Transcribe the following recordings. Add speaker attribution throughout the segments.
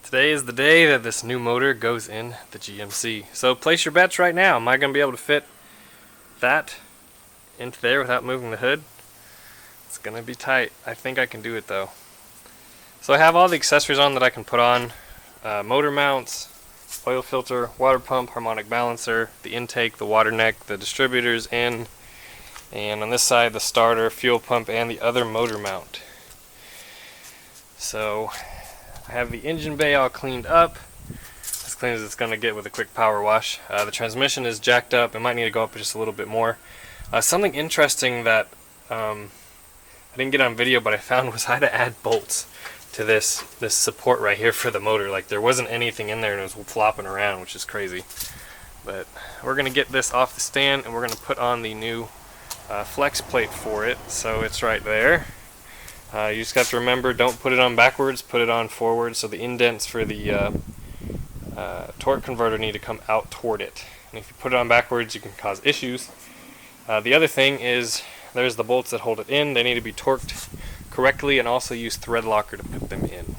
Speaker 1: Today is the day that this new motor goes in the GMC. So place your bets right now. Am I going to be able to fit that into there without moving the hood? It's going to be tight. I think I can do it though. So I have all the accessories on that I can put on. Motor mounts, oil filter, water pump, harmonic balancer, the intake, the water neck, the distributors in, and on this side the starter, fuel pump, and the other motor mount. So I have the engine bay all cleaned up, as clean as it's going to get with a quick power wash. The transmission is jacked up. It might need to go up just a little bit more. Something interesting that I didn't get on video but I found was I had to add bolts to this support right here for the motor. Like, there wasn't anything in there and it was flopping around, which is crazy. But we're going to get this off the stand and we're going to put on the new flex plate for it. So it's right there. You just have to remember, don't put it on backwards, put it on forward, so the indents for the torque converter need to come out toward it. And if you put it on backwards, you can cause issues. The other thing is, there's the bolts that hold it in. They need to be torqued correctly, and also use thread locker to put them in.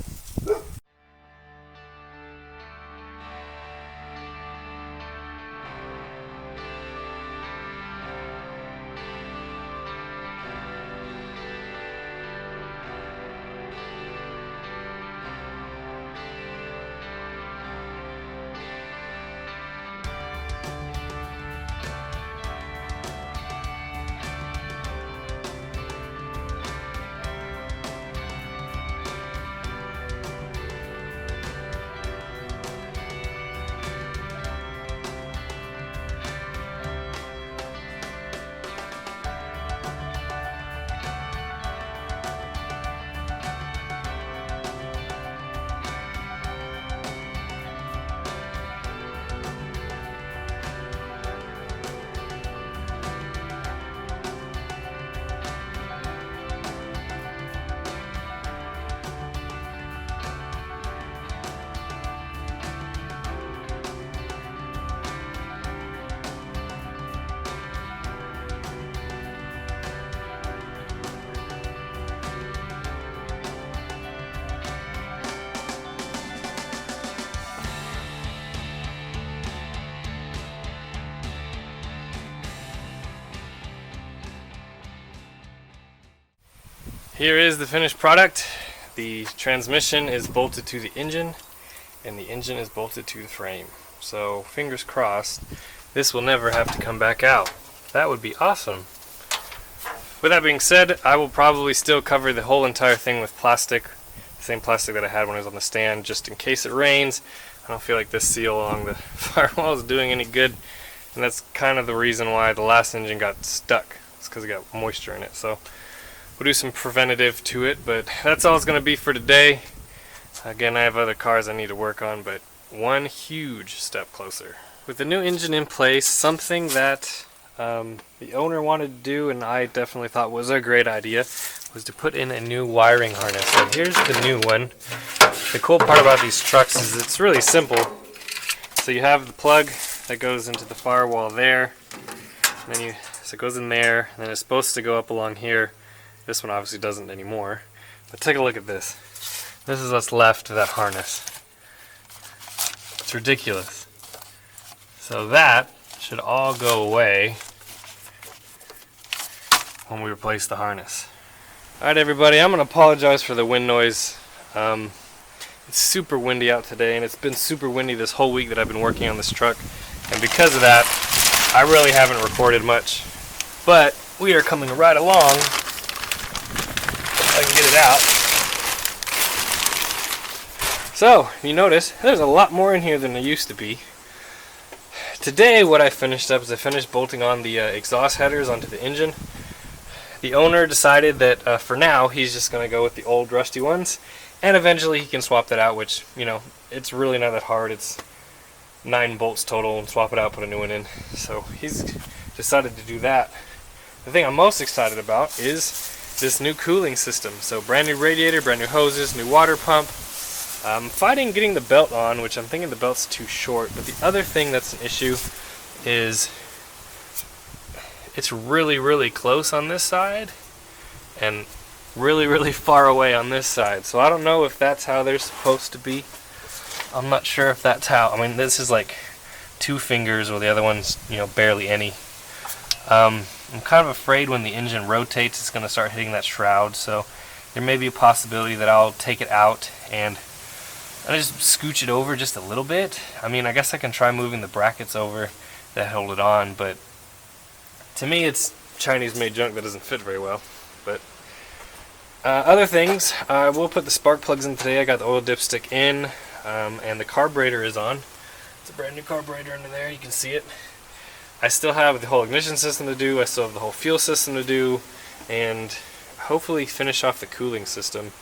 Speaker 1: Here is the finished product. The transmission is bolted to the engine, and the engine is bolted to the frame. So, fingers crossed, this will never have to come back out. That would be awesome. With that being said, I will probably still cover the whole entire thing with plastic, the same plastic that I had when I was on the stand, just in case it rains. I don't feel like this seal along the firewall is doing any good, and that's kind of the reason why the last engine got stuck. It's because it got moisture in it. So we'll do some preventative to it, but that's all it's going to be for today. Again, I have other cars I need to work on, but one huge step closer. With the new engine in place, something that the owner wanted to do, and I definitely thought was a great idea, was to put in a new wiring harness. So here's the new one. The cool part about these trucks is it's really simple. So you have the plug that goes into the firewall there, and then so it goes in there, and then it's supposed to go up along here. This one obviously doesn't anymore, but take a look at this. This is what's left of that harness. It's ridiculous. So that should all go away when we replace the harness. Alright everybody, I'm going to apologize for the wind noise. It's super windy out today, and it's been super windy this whole week that I've been working on this truck, and because of that, I really haven't recorded much. But we are coming right along. I can get it out. So, you notice there's a lot more in here than there used to be. Today what I finished up is I finished bolting on the exhaust headers onto the engine. The owner decided that for now he's just going to go with the old rusty ones, and eventually he can swap that out, which, you know, it's really not that hard. It's 9 bolts total, and swap it out, put a new one in. So he's decided to do that. The thing I'm most excited about is this new cooling system. So brand new radiator, brand new hoses, new water pump. I'm fighting getting the belt on, which I'm thinking the belt's too short. But the other thing that's an issue is it's really, really close on this side and really, really far away on this side. So I don't know if that's how they're supposed to be. I'm not sure if that's how. I mean, this is like 2 fingers, or the other one's, you know, barely any. I'm kind of afraid when the engine rotates, it's going to start hitting that shroud. So there may be a possibility that I'll take it out and just scooch it over just a little bit. I mean, I guess I can try moving the brackets over that hold it on, but to me, it's Chinese-made junk that doesn't fit very well. But other things, we'll put the spark plugs in today. I got the oil dipstick in, and the carburetor is on. It's a brand new carburetor under there. You can see it. I still have the whole ignition system to do. I still have the whole fuel system to do, and hopefully finish off the cooling system.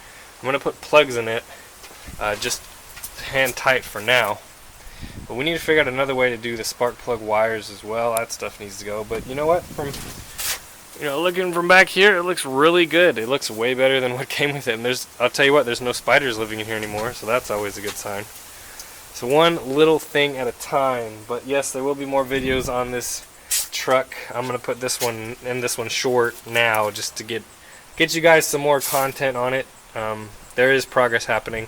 Speaker 1: I'm going to put plugs in it, just hand tight for now. But we need to figure out another way to do the spark plug wires as well. That stuff needs to go. But you know what? From looking from back here, it looks really good. It looks way better than what came with it. And I'll tell you what, there's no spiders living in here anymore, so that's always a good sign. So one little thing at a time. But yes, there will be more videos on this truck. I'm gonna put this one and this one short now, just to get you guys some more content on it. There is progress happening.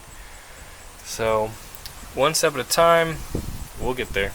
Speaker 1: So one step at a time, we'll get there.